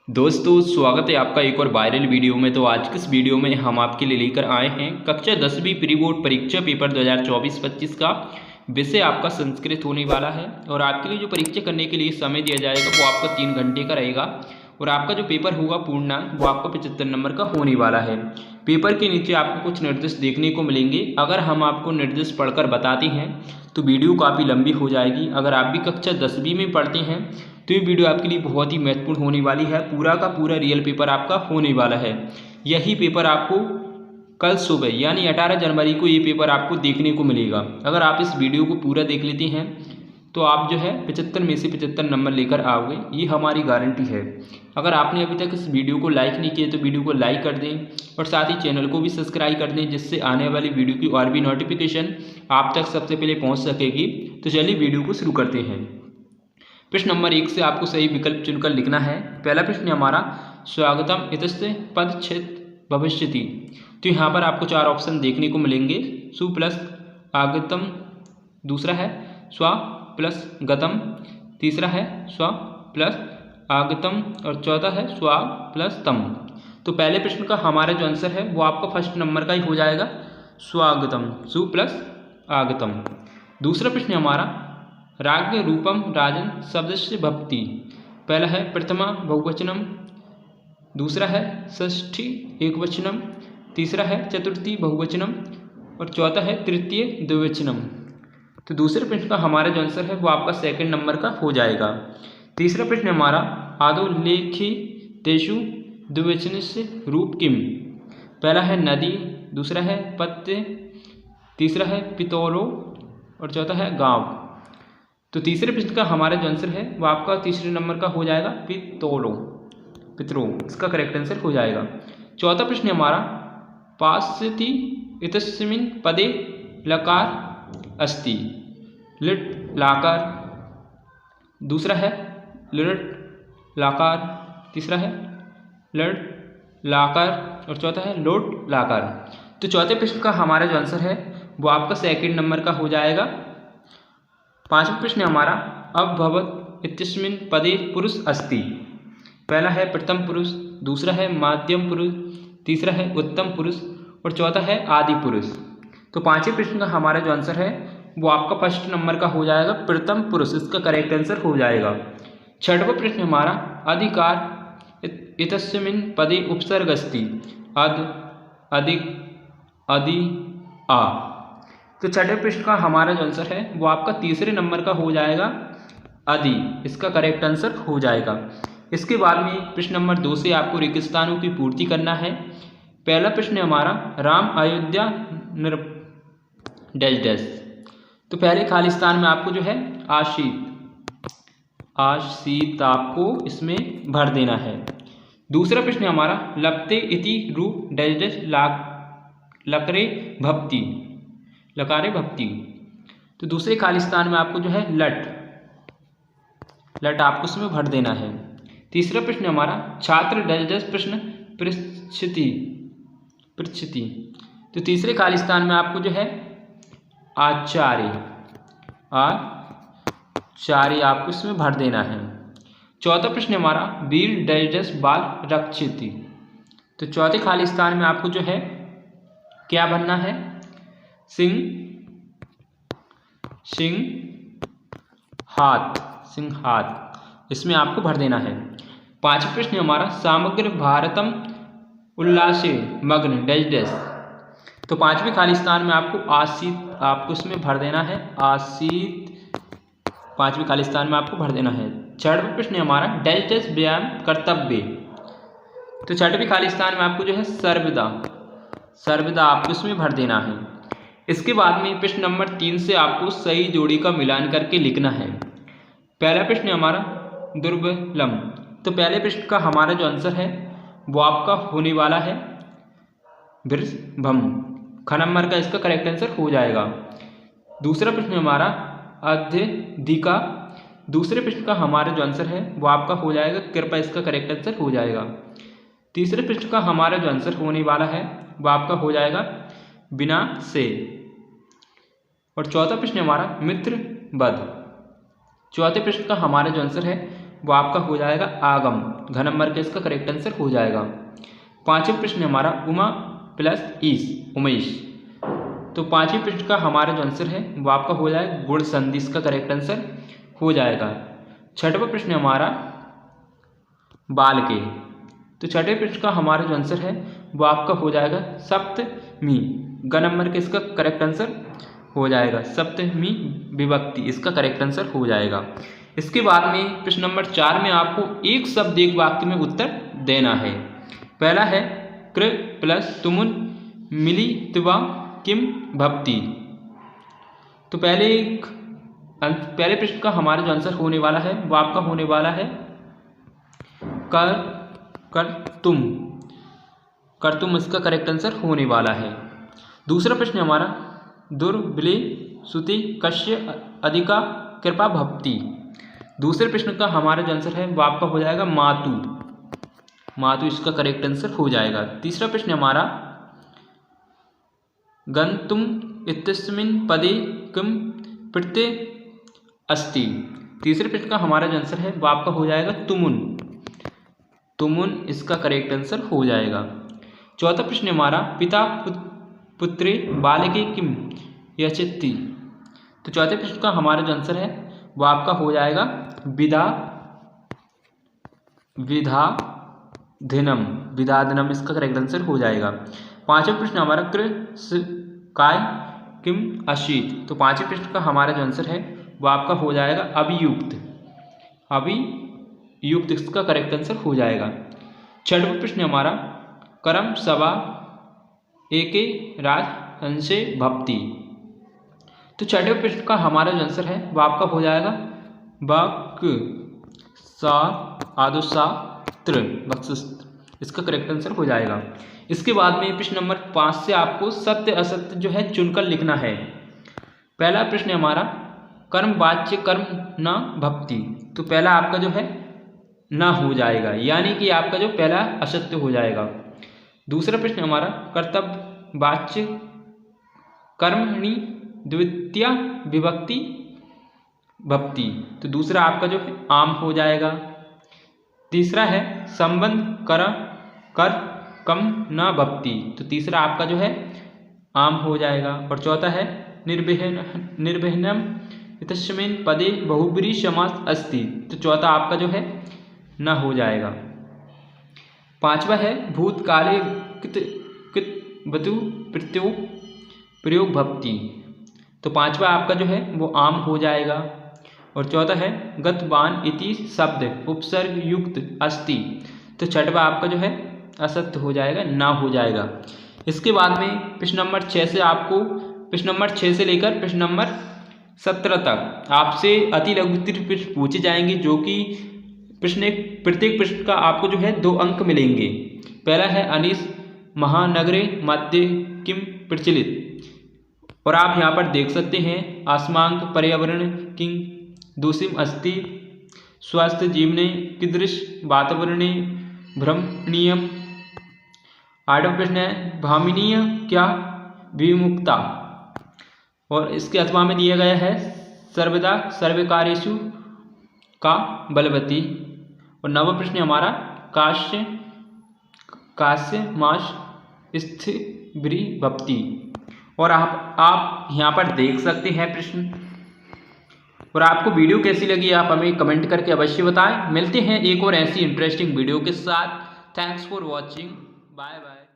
दोस्तों स्वागत है आपका एक और वायरल वीडियो में। तो आज की इस वीडियो में हम आपके लिए लेकर आए हैं कक्षा 10वीं प्री बोर्ड परीक्षा पेपर 2024-25 का विषय आपका संस्कृत होने वाला है। और आपके लिए जो परीक्षा करने के लिए समय दिया जाएगा वो आपका 3 घंटे का रहेगा। और आपका जो पेपर होगा पूर्णांक वो आपका 75 नंबर का होने वाला है। पेपर के नीचे आपको कुछ निर्देश देखने को मिलेंगे। अगर हम आपको निर्देश पढ़कर बताते हैं तो वीडियो काफ़ी लंबी हो जाएगी। अगर आप भी कक्षा 10वीं में पढ़ते हैं तो ये वीडियो आपके लिए बहुत ही महत्वपूर्ण होने वाली है। पूरा का पूरा रियल पेपर आपका होने वाला है। यही पेपर आपको कल सुबह यानी 18 जनवरी को ये पेपर आपको देखने को मिलेगा। अगर आप इस वीडियो को पूरा देख लेते हैं तो आप जो है 75 में से 75 नंबर लेकर आओगे, ये हमारी गारंटी है। अगर आपने अभी तक इस वीडियो को लाइक नहीं किया तो वीडियो को लाइक कर दें और साथ ही चैनल को भी सब्सक्राइब कर दें, जिससे आने वाली वीडियो की और भी नोटिफिकेशन आप तक सबसे पहले पहुँच सकेगी। तो चलिए वीडियो को शुरू करते हैं। प्रश्न नंबर 1 से आपको सही विकल्प चुनकर लिखना है। पहला प्रश्न हमारा स्वागतम इतस्य पदच्छेद भविष्यति। तो यहाँ पर आपको 4 ऑप्शन देखने को मिलेंगे। सु प्लस आगतम, दूसरा है स्व प्लस गतम, तीसरा है स्व प्लस आगतम और चौथा है स्व प्लस तम। तो पहले प्रश्न का हमारा जो आंसर है वो आपका फर्स्ट नंबर का ही हो जाएगा, स्वागतम, सु प्लस आगतम। दूसरा प्रश्न हमारा राज्ञ रूपम राजन शब्दस्य भक्ति। पहला है प्रथमा बहुवचनम, दूसरा है षष्ठी एकवचनम, तीसरा है चतुर्थी बहुवचनम और चौथा है तृतीय द्विवचनम। तो दूसरे प्रश्न का हमारा जो आंसर है वो आपका सेकंड नंबर का हो जाएगा। तीसरा प्रश्न हमारा आदो लेखी तेषु द्विवचनस्य रूप किम। पहला है नदी, दूसरा है पत्ते, तीसरा है पितौलो और चौथा है गांव। तो तीसरे प्रश्न का हमारा जो आंसर है वो आपका तीसरे नंबर का हो जाएगा, पितौलो, पितरो, इसका करेक्ट आंसर हो जाएगा। चौथा प्रश्न हमारा पास्यति इतस्मिन् पदे लकार अस्ति, लिट लाकार, दूसरा है लिट लाकार, तीसरा है लट लाकार और चौथा है लोट लाकार। तो चौथे प्रश्न का हमारा जो आंसर है वो आपका सेकंड नंबर का हो जाएगा। पांचवा प्रश्न हमारा अभवत इत्यस्मिन् पदे पुरुष अस्ति। पहला है प्रथम पुरुष, दूसरा है मध्यम पुरुष, तीसरा है उत्तम पुरुष और चौथा है आदि पुरुष। तो पांचवें प्रश्न का हमारा जो आंसर है वो आपका फर्स्ट नंबर का हो जाएगा, प्रथम पुरुष, इसका करेक्ट आंसर हो जाएगा। छठवां प्रश्न हमारा अधिकार इतस्मिन् पदे उपसर्ग अस्ति। अद, अधिक, अधि, आ। तो छठे प्रश्न का हमारा जो आंसर है वो आपका तीसरे नंबर का हो जाएगा, अधि, इसका करेक्ट आंसर हो जाएगा। इसके बाद में प्रश्न नंबर 2 से आपको रिक्त स्थानों की पूर्ति करना है। पहला प्रश्न हमारा राम अयोध्या डैश डैश। तो पहले खाली स्थान में आपको जो है आशीत, आशीत आपको इसमें भर देना है। दूसरा प्रश्न हमारा लपते इति रु डैश डैश लकरे भक्ति, लकारे भक्ति। तो दूसरे खाली स्थान में आपको जो है लट, लट आपको इसमें भर देना है। तीसरा प्रश्न हमारा छात्र डैश डैश प्रश्न पृच्छति, पृच्छति। तो तीसरे खाली स्थान में आपको जो है आचार्य, आचार्य आपको इसमें भर देना है। चौथा प्रश्न हमारा वीर डैश डैश बाल रक्षिति। तो चौथे खाली स्थान में आपको जो है क्या भरना है, सिंह, सिंह हाथ, सिंह हाथ, इसमें आपको भर देना है। पांचवा प्रश्न हमारा समग्र भारतम उल्लासे मग्न डैश डैश। तो पांचवें खाली स्थान में आपको आशीत आपको इसमें भर देना है, आशीत, पांचवें खाली स्थान में आपको भर देना है। छठवां प्रश्न हमारा डैश डैश व्यायाम कर्तव्य। तो छठवें खाली स्थान में आपको जो है सर्वदा, सर्वदा आपको इसमें भर देना है। इसके बाद में प्रश्न नंबर 3 से आपको सही जोड़ी का मिलान करके लिखना है। पहला प्रश्न हमारा दुर्बलम। तो पहले प्रश्न का हमारा जो आंसर है वो आपका होने वाला है वृषभम, ख नंबर का इसका करेक्ट आंसर हो जाएगा। दूसरा प्रश्न हमारा अध्यधिका। दूसरे प्रश्न का हमारा जो आंसर है वो आपका हो जाएगा कृपा, इसका करेक्ट आंसर हो जाएगा। तीसरे प्रश्न का हमारा जो आंसर होने वाला है वो आपका हो जाएगा बिना से। और चौथा प्रश्न हमारा मित्र बध। चौथे प्रश्न का हमारा जो आंसर है वो आपका हो जाएगा आगम। घ नंबर के इसका करेक्ट आंसर हो जाएगा। पांचवा प्रश्न हमारा उमा प्लस ईश, उमेश। तो पांचवें प्रश्न का हमारा जो आंसर है वो आपका हो जाएगा गुण संधि, इसका करेक्ट आंसर हो जाएगा। छठवां प्रश्न हमारा बाल के। तो छठे प्रश्न का हमारा जो आंसर है वो आपका हो जाएगा सप्तमी। ग नंबर के इसका करेक्ट आंसर हो जाएगा सप्तमी विभक्ति, इसका करेक्ट आंसर हो जाएगा। इसके बाद में प्रश्न नंबर 4 में आपको एक शब्द एक वाक्य में उत्तर देना है। पहला है कृ प्लस तुमुन मिलित्वा किम भवति। तो पहले प्रश्न का हमारा जो आंसर होने वाला है वो आपका होने वाला है कर्तुम, इसका करेक्ट आंसर होने वाला है। दूसरा प्रश्न हमारा दुर्बले सुति कश्य अधिका कृपा भवति। दूसरे प्रश्न का हमारा जो आंसर है वो आपका हो जाएगा मातु, इसका करेक्ट आंसर हो जाएगा। तीसरा प्रश्न हमारा गंतुम इत्यस्मिन् पदे किम प्रत्यय अस्ति। तीसरे प्रश्न का हमारा जो आंसर है वो आपका हो जाएगा तुमुन, इसका करेक्ट आंसर हो जाएगा। चौथा प्रश्न हमारा पिता पुत्रे बालके किम यचति। तो चौथे प्रश्न का हमारा जो आंसर है वो आपका हो जाएगा विधाधनम, इसका करेक्ट आंसर हो जाएगा। पांचवा प्रश्न हमारा काय किम अशीत। तो पांचवें प्रश्न का हमारा जो आंसर है वो आपका हो जाएगा अभियुक्त, इसका करेक्ट आंसर हो जाएगा। छठवां प्रश्न हमारा करम सभा एके राज अंशे भवति। तो छठवें प्रश्न का हमारा जो आंसर है वो आपका हो जाएगा बक्सात्र, इसका करेक्ट आंसर हो जाएगा। इसके बाद में प्रश्न नंबर 5 से आपको सत्य असत्य जो है चुनकर लिखना है। पहला प्रश्न हमारा कर्म वाच्य कर्म न भवति। तो पहला आपका जो है ना हो जाएगा, यानी कि आपका जो पहला असत्य हो जाएगा। दूसरा प्रश्न हमारा कर्तव्य वाच्य कर्मणि द्वितीया विभक्ति भवति। तो दूसरा आपका जो है आम हो जाएगा। तीसरा है संबंध कर कम न भवति। तो तीसरा आपका जो है आम हो जाएगा। और चौथा है निर्वहनम इतस्मिन् पदे बहुब्री समास अस्ति। तो चौथा आपका जो है न हो जाएगा। पांचवा है भूतकाले कित वतु प्रयोग भवति। तो पांचवा आपका जो है वो आम हो जाएगा। और चौथा है गतवान इति शब्द उपसर्ग युक्त अस्ति। तो छठवा आपका जो है असत्य हो जाएगा, ना हो जाएगा। इसके बाद में प्रश्न नंबर 6 से आपको प्रश्न नंबर 6 से लेकर प्रश्न नंबर 17 तक आपसे अति लघु प्रश्न पूछे जाएंगे, जो कि प्रत्येक प्रश्न का आपको जो है 2 अंक मिलेंगे। पहला है अनिश महानगरे मध्य किम प्रचलित। और आप यहाँ पर देख सकते हैं आसमांक पर्यावरण किंग दूषिम अस्ति, स्वास्थ्य जीवने कीदृश वातावरणे भ्रमणीयम। आठवां प्रश्न है भामिनीय क्या विमुक्ता। और इसके अथवा में दिया गया है सर्वदा सर्वकार्येषु का बलवती। और नववां प्रश्न हमारा काश्य मास स्थिरी भवति। और आप यहाँ पर देख सकते हैं प्रश्न। और आपको वीडियो कैसी लगी आप हमें कमेंट करके अवश्य बताएं। मिलते हैं एक और ऐसी इंटरेस्टिंग वीडियो के साथ। Thanks for watching, bye bye.